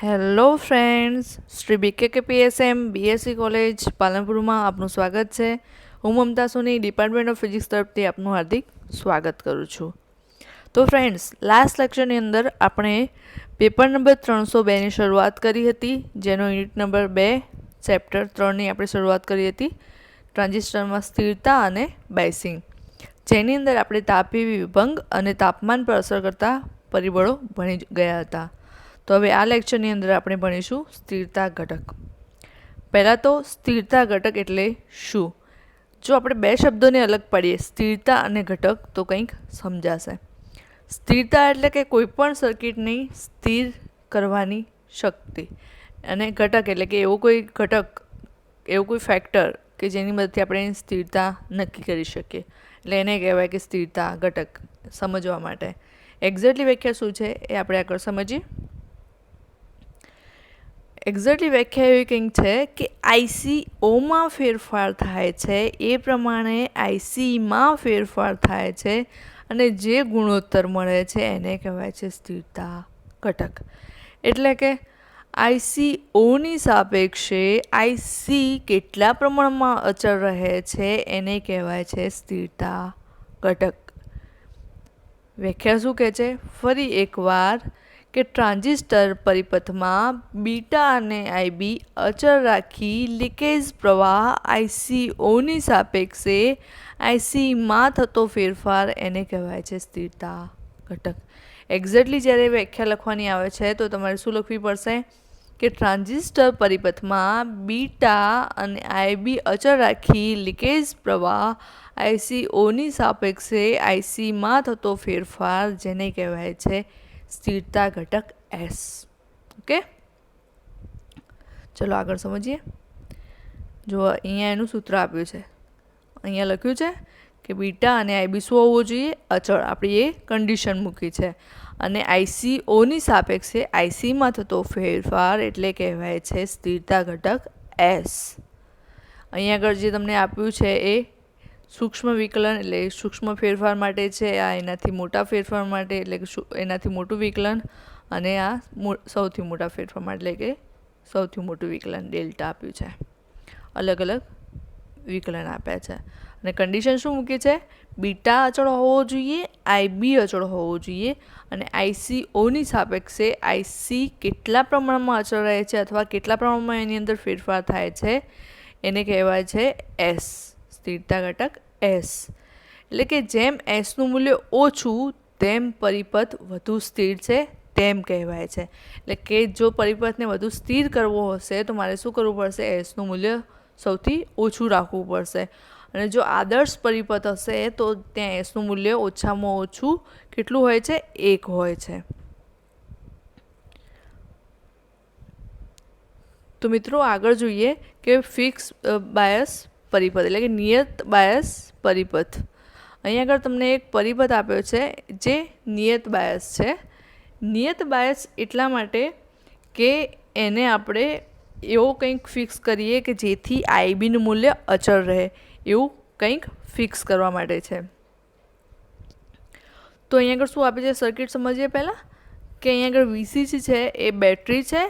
Hello friends, Shri BKKPSM BSc college પાલનપુરમાં આપનું સ્વાગત છે. હું Mamta Soni department of physics તરફથી આપનું હાર્દિક સ્વાગત કરું છું. તો ફ્રેન્ડ્સ, લાસ્ટ લેક્ચરની અંદર આપણે પેપર નંબર 302ની શરૂઆત કરી હતી, જેનો યુનિટ નંબર 2 ચેપ્ટર 3ની આપણે શરૂઆત કરી હતી, ટ્રાન્ઝિસ્ટરમાં સ્થિરતા અને બાયસિંગ, જેની અંદર આપણે તાપી વિભંગ અને તાપમાન પર અસર કરતા પરિબળો ભણી ગયા હતા. તો હવે આ લેક્ચરની અંદર આપણે ભણીશું સ્થિરતા ઘટક. પહેલાં તો સ્થિરતા ઘટક એટલે શું? જો આપણે બે શબ્દોને અલગ પાડીએ, સ્થિરતા અને ઘટક, તો કંઈક સમજાશે. સ્થિરતા એટલે કે કોઈ પણ સર્કિટની સ્થિર કરવાની શક્તિ, અને ઘટક એટલે કે એવો કોઈ ઘટક, એવું કોઈ ફેક્ટર કે જેની મદદથી આપણે એની સ્થિરતા નક્કી કરી શકીએ, એટલે એને કહેવાય કે સ્થિરતા ઘટક. સમજવા માટે એક્ઝેક્ટલી વ્યાખ્યા શું છે એ આપણે આગળ સમજીએ. એક્ઝેક્ટલી વ્યાખ્યા એવી કંઈક છે કે આઈસીઓમાં ફેરફાર થાય છે એ પ્રમાણે આઈસીમાં ફેરફાર થાય છે, અને જે ગુણોત્તર મળે છે એને કહેવાય છે સ્થિરતા ઘટક. એટલે કે આઈસીઓની સાપેક્ષે આઈસી કેટલા પ્રમાણમાં અચળ રહે છે એને કહેવાય છે સ્થિરતા ઘટક. વ્યાખ્યા શું કહે છે? ફરી એકવાર, કે ટ્રાન્ઝિસ્ટર પરિપથમાં બીટા અને આઈબી અચળ રાખી લીકેજ પ્રવાહ આઈસીઓની સાપેક્ષે આઈસીમાં થતો ફેરફાર એને કહેવાય છે સ્થિરતા ઘટક. એક્ઝેક્ટલી જ્યારે વ્યાખ્યા લખવાની આવે છે તો તમારે શું લખવી પડશે? કે ટ્રાન્ઝિસ્ટર પરિપથમાં બીટા અને આઈબી અચળ રાખી લીકેજ પ્રવાહ આઈસીઓની સાપેક્ષે આઈસીમાં થતો ફેરફાર જેને કહેવાય છે સ્થિરતા ઘટક એસ. ઓકે, ચલો આગળ સમજીએ. જો અહીંયા એનું સૂત્ર આપ્યું છે, અહીંયા લખ્યું છે કે બીટા અને આઈબી શું હોવું જોઈએ? અચળ. આપણી એ કન્ડિશન મૂકી છે. અને આઈસીઓની સાપેક્ષે આઈસીમાં થતો ફેરફાર એટલે કહેવાય છે સ્થિરતા ઘટક એસ. અહીંયા આગળ જે તમને આપ્યું છે એ સૂક્ષ્મ વિકલન એટલે સૂક્ષ્મ ફેરફાર માટે છે, આ એનાથી મોટા ફેરફાર માટે એટલે કે એનાથી મોટું વિકલન, અને આ સૌથી મોટા ફેરફાર માટે એટલે કે સૌથી મોટું વિકલન ડેલ્ટા આપ્યું છે. અલગ અલગ વિકલન આપ્યા છે, અને કન્ડિશન શું મૂકી છે? બીટા અચળ હોવો જોઈએ, આઈબી અચળ હોવો જોઈએ, અને આઈસીઓની સાપેક્ષે આઈસી કેટલા પ્રમાણમાં અચળ રહે છે અથવા કેટલા પ્રમાણમાં એની અંદર ફેરફાર થાય છે એને કહેવાય છે એસ, સ્થિરતા ઘટક એસ. એટલે કે જેમ એસનું મૂલ્ય ઓછું તેમ પરિપથ વધુ સ્થિર છે તેમ કહેવાય છે. એટલે કે જો પરિપથને વધુ સ્થિર કરવો હશે તો મારે શું કરવું પડશે? એસનું મૂલ્ય સૌથી ઓછું રાખવું પડશે. અને જો આદર્શ પરિપથ હશે તો ત્યાં એસનું મૂલ્ય ઓછામાં ઓછું કેટલું હોય છે? 1 હોય છે. તો મિત્રો આગળ જોઈએ કે ફિક્સ બાયસ પરિપથ એટલે કે નિયત બાયસ પરિપથ. અહીંયા આગળ તમને એક પરિપથ આપ્યો છે જે નિયત બાયસ છે. નિયત બાયસ એટલા માટે કે એને આપણે એવો કંઈક ફિક્સ કરીએ કે જેથી આઈબીનું મૂલ્ય અચળ રહે, એવું કંઈક ફિક્સ કરવા માટે છે. તો અહીંયા આગળ શું આપે છે સર્કિટ સમજીએ પહેલાં. કે અહીંયા આગળ વીસીસી છે એ બેટરી છે,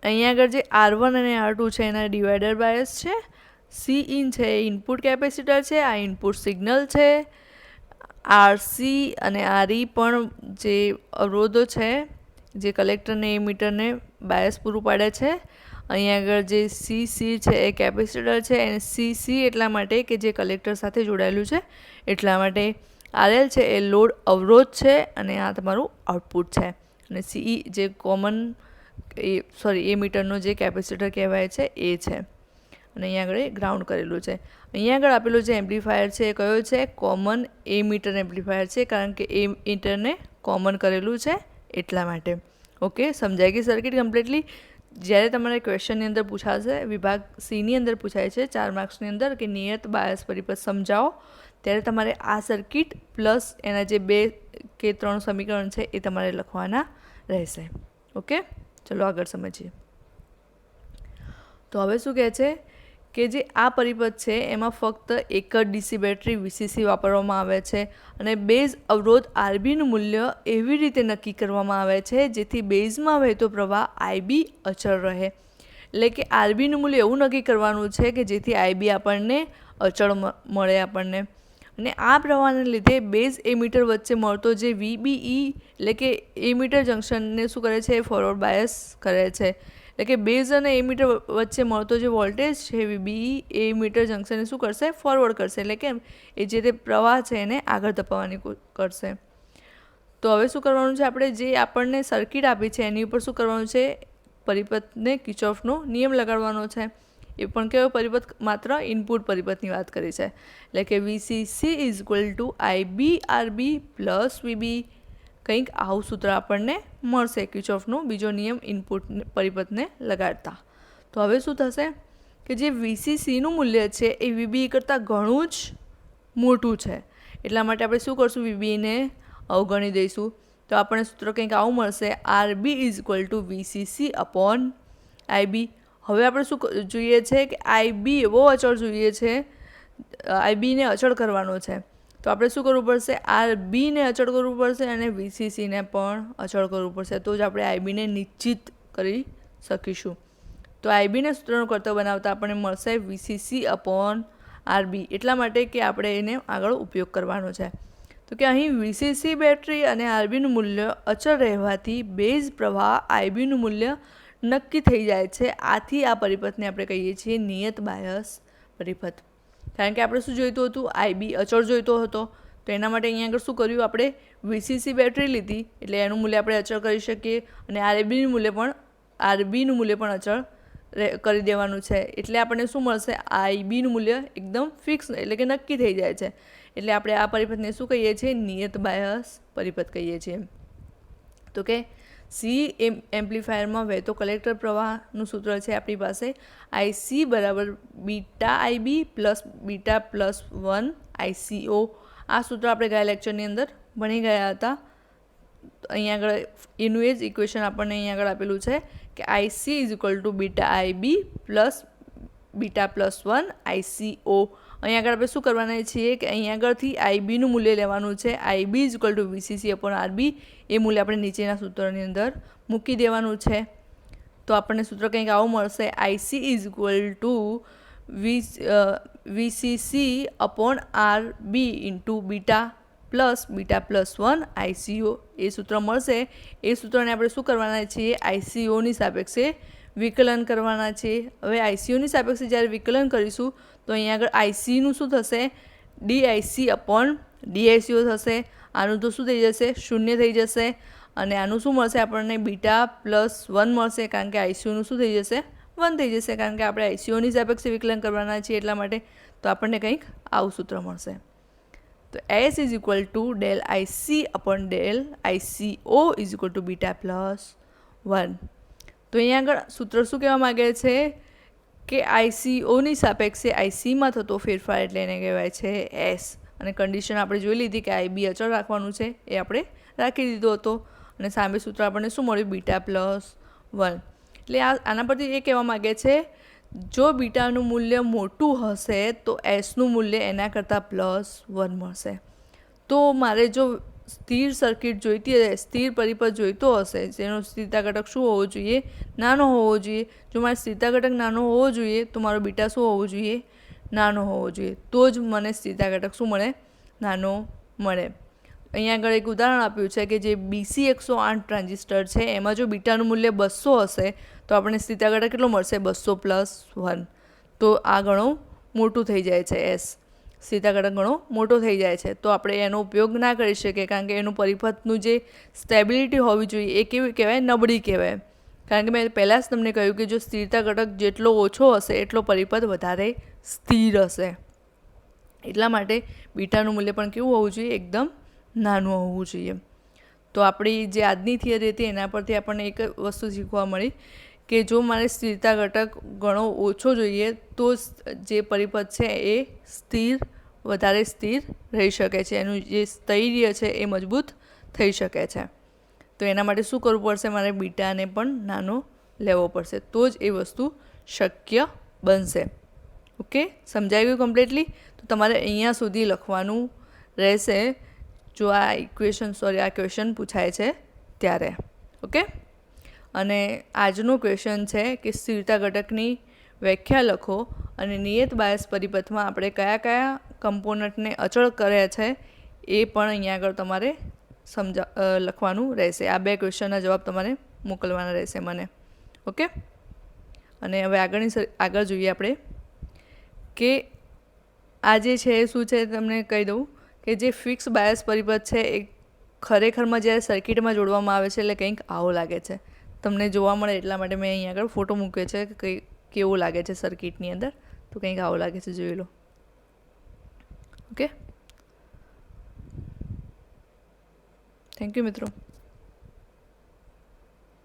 અહીંયા આગળ જે R1 અને R2 છે એના ડિવાઈડર બાયસ છે, સી ઇન છે એ ઇનપુટ કેપેસિટર છે, આ ઇનપુટ સિગ્નલ છે, આરસી અને આરઈ પણ જે અવરોધો છે જે કલેક્ટરને એમીટરને બાયસ પૂરું પાડે છે. અહીંયા આગળ જે સી છે એ કેપેસિટર છે, અને સી એટલા માટે કે જે કલેક્ટર સાથે જોડાયેલું છે એટલા માટે. આરએલ છે એ લોડ અવરોધ છે, અને આ તમારું આઉટપુટ છે. અને સીઈ જે કોમન એમીટરનો જે કેપેસિટર કહેવાય છે એ છે. અને અહીંયા આગળ ગ્રાઉન્ડ કરેલું છે. અહીંયા આગળ આપેલું જે એમ્પ્લીફાયર છે એ કયો છે? કોમન એમીટર એમ્પ્લીફાયર છે, કારણ કે એમીટરને કોમન કરેલું છે એટલા માટે. ઓકે, સમજાઈ ગઈ સર્કિટ કમ્પ્લીટલી? જ્યારે તમારે ક્વેશ્ચનની અંદર પૂછાશે, વિભાગ સીની અંદર પૂછાય છે 4 માર્ક્સની અંદર કે નિયત બાયસ પરિપથ સમજાવો, ત્યારે તમારે આ સર્કિટ પ્લસ એના જે 2 કે 3 સમીકરણ છે એ તમારે લખવાના રહેશે. ઓકે, ચલો આગળ સમજીએ. તો હવે શું કહે છે કે જે આ પરિપથ છે એમાં ફક્ત એક જ ડીસી બેટરી વીસીસી વાપરવામાં આવે છે અને બેઝ અવરોધ આરબીનું મૂલ્ય એવી રીતે નક્કી કરવામાં આવે છે જેથી બેઝમાં વહેતો પ્રવાહ આઈબી અચળ રહે. એટલે કે આરબીનું મૂલ્ય એવું નક્કી કરવાનું છે કે જેથી આઈબી આપણને અચળ મળે આપણને. અને આ પ્રવાહને લીધે બેઝ એમીટર વચ્ચે મળતો જે વીબીઈ એટલે કે એમીટર જંક્શનને શું કરે છે, ફોરવર્ડ બાયસ કરે છે. એટલે કે બેઝ અને એમીટર વચ્ચે મળતો જે વોલ્ટેજ છે વીબીઈ એ એમીટર જંક્શનને શું કરશે, ફોરવર્ડ કરશે. એટલે કે એ જે તે પ્રવાહ છે એને આગળ ધપાવવાની કરશે. તો હવે શું કરવાનું છે, આપણે જે આપણને સર્કિટ આપી છે એની ઉપર શું કરવાનું છે, પરિપથને કિર્ચોફનો નિયમ લગાડવાનો છે. એ પણ કેવો પરિપથ, માત્ર ઇનપુટ પરિપથની વાત કરી છે. એટલે કે VCC is equal to IB RB plus VB, કંઈક આવું સૂત્ર આપણને મળશે કિર્ચોફનો બીજો નિયમ ઇનપુટ પરિપથને લગાડતા. તો હવે શું થશે કે જે વીસીસીનું મૂલ્ય છે એ વીબી કરતાં ઘણું જ મોટું છે. એટલા માટે આપણે શું કરશું, વીબીને અવગણી દઈશું. તો આપણને સૂત્ર કંઈક આવું મળશે, RB is equal to VCC upon IB. હવે આપણે શું જોઈએ છે કે આઈબી એવો અચળ જોઈએ છે, આઈબીને અચળ કરવાનો છે. તો આપણે શું કરવું પડશે, આરબીને અચળ કરવું પડશે અને વીસીસીને પણ અચળ કરવું પડશે. તો જ આપણે આઈબીને નિશ્ચિત કરી શકીશું. તો આઈબીને સૂત્રનું કર્તવ્ય બનાવતા આપણને મળશે વીસીસી અપોન આરબી. એટલા માટે કે આપણે એને આગળ ઉપયોગ કરવાનો છે. તો કે અહીં વીસીસી બેટરી અને આરબીનું મૂલ્ય અચળ રહેવાથી બેઝ પ્રવાહ આઈબીનું મૂલ્ય નક્કી થઈ જાય છે. આથી આ પરિપથને આપણે કહીએ છીએ નિયત બાયસ પરિપથ. કારણ કે આપણે શું જોઈતું હતું, આઈબી અચળ જોઈતો હતો. તો એના માટે અહીંયા આગળ શું કર્યું, આપણે વીસીસી બેટરી લીધી એટલે એનું મૂલ્ય આપણે અચળ કરી શકીએ અને આરબીનું મૂલ્ય પણ અચળ કરી દેવાનું છે. એટલે આપણને શું મળશે, આઈબીનું મૂલ્ય એકદમ ફિક્સ એટલે કે નક્કી થઈ જાય છે. એટલે આપણે આ પરિપથને શું કહીએ છીએ, નિયત બાયસ પરિપથ કહીએ છીએ. તો કે સી એમ્પ્લીફાયરમાં વહેતો કલેક્ટર પ્રવાહનું સૂત્ર છે આપણી પાસે, આઈસી બરાબર beta IB plus beta plus 1 ICO. આ સૂત્ર આપણે ગયા લેક્ચરની અંદર ભણી ગયા હતા. અહીંયા આગળ એનું એ જ ઇક્વેશન આપણને અહીંયા આગળ આપેલું છે કે IC is equal to beta IB plus beta plus 1 ICO. અહીંયા આગળ આપણે શું કરવાના છીએ કે અહીંયા આગળથી આઈબીનું મૂલ્ય લેવાનું છે. IB is equal to VCC upon RB. એ મૂલ્ય આપણે નીચેના સૂત્રની અંદર મૂકી દેવાનું છે. તો આપણને સૂત્ર કંઈક આવું મળશે, IC is equal to VCC upon RB into beta plus 1 ICO. એ સૂત્ર મળશે. એ સૂત્રને આપણે શું કરવાના છીએ, આઈસીઓની સાપેક્ષે વિકલન કરવાના છે. હવે આઈસીઓની સાપેક્ષે જ્યારે વિકલન કરીશું તો અહીંયા આગળ આઈસીનું શું થશે, ડીઆઈસી અપોન ડીઆઈસીઓ થશે. આનું તો શું થઈ જશે, શૂન્ય થઈ જશે. અને આનું શું મળશે આપણને, બીટા પ્લસ 1 મળશે કારણ કે આઈસીઓનું શું થઈ જશે, 1 થઈ જશે કારણ કે આપણે આઈસીઓની સાપેક્ષે વિકલન કરવાના છીએ એટલા માટે. તો આપણને કંઈક આવું સૂત્ર મળશે. તો S is equal to del IC upon del ICO is equal to beta plus 1. તો અહીંયા આગળ સૂત્ર શું કહેવા માગે છે કે આઈસીઓની સાપેક્ષે આઈસીમાં થતો ફેરફાર એટલે એને કહેવાય છે એસ. અને કન્ડિશન આપણે જોઈ લીધી કે આઈબી અચળ રાખવાનું છે, એ આપણે રાખી દીધો હતો. અને સામે સૂત્ર આપણને શું મળ્યું, બીટા પ્લસ 1. એટલે આના પરથી એ કહેવા માગે છે જો બીટાનું મૂલ્ય મોટું હશે તો એસનું મૂલ્ય એના કરતાં પ્લસ 1 મળશે. તો મારે જો સ્થિર સર્કિટ જોઈતી હશે, સ્થિર પરિપથ જોઈતો હશે જેનો સ્થિરતા ઘટક શું હોવો જોઈએ, નાનો હોવો જોઈએ. જો મારે સ્થિરતા ઘટક નાનો હોવો જોઈએ તો મારો બીટા શું હોવો જોઈએ, નાનો હોવો જોઈએ. તો જ મને સ્થિરતા ઘટક શું મળે, નાનો મળે. અહીંયા આગળ એક ઉદાહરણ આપ્યું છે કે જે BC 108 ટ્રાન્ઝિસ્ટર છે એમાં જો બીટાનું મૂલ્ય 200 હશે તો આપણને સ્થિરતા ઘટક કેટલો મળશે, 200 પ્લસ 1. તો આ ઘણું મોટું થઈ જાય છે એસ, સ્થિરતા ઘટક ઘણો મોટો થઈ જાય છે. તો આપણે એનો ઉપયોગ ના કરી શકીએ કારણ કે એનું પરિપથનું જે સ્ટેબિલિટી હોવી જોઈએ એ કેવી કહેવાય, નબળી કહેવાય. કારણ કે મેં પહેલાં જ તમને કહ્યું કે જો સ્થિરતા ઘટક જેટલો ઓછો હશે એટલો પરિપથ વધારે સ્થિર હશે. એટલા માટે બીટાનું મૂલ્ય પણ કેવું હોવું જોઈએ, એકદમ નાનું હોવું જોઈએ. તો આપણી જે આજની થિયરી હતી એના પરથી આપણને એક વસ્તુ શીખવા મળી કે જો મારે સ્થિરતા ઘટક ઘણો ઓછો જોઈએ તો જે પરિપથ છે એ વધારે સ્થિર રહી શકે છે, એનું જે સ્થૈર્ય છે એ મજબૂત થઈ શકે છે. તો એના માટે શું કરવું પડશે, મારે બીટાને પણ નાનો લેવો પડશે તો જ એ વસ્તુ શક્ય બનશે. ઓકે, સમજાઈ ગયું કમ્પ્લીટલી? તો તમારે અહીંયા સુધી લખવાનું રહેશે જો આ ક્વેશ્ચન પૂછાય છે ત્યારે. ઓકે, અને આજનો ક્વેશ્ચન છે કે સ્થિરતા ઘટકની વ્યાખ્યા લખો અને નિયત બાયસ પરિપથમાં આપણે કયા કયા કમ્પોનન્ટને અચળ કર્યા છે એ પણ અહીંયા આગળ તમારે લખવાનું રહેશે. આ 2 ક્વેશ્ચનના જવાબ તમારે મોકલવાના રહેશે મને. ઓકે, અને હવે આગળ જોઈએ આપણે કે આ જે છે એ શું છે તમને કહી દઉં કે જે ફિક્સ બાયસ પરિપથ છે એ ખરેખરમાં જ્યારે સર્કિટમાં જોડવામાં આવે છે એટલે કંઈક આવો લાગે છે. તમને જોવા મળે એટલા માટે મેં અહીંયા આગળ ફોટો મૂક્યો છે કે કેવું લાગે છે સર્કિટની અંદર. તો કંઈક આવો લાગે છે, જોઈ લો. ઓકે, થેન્ક યુ મિત્રો.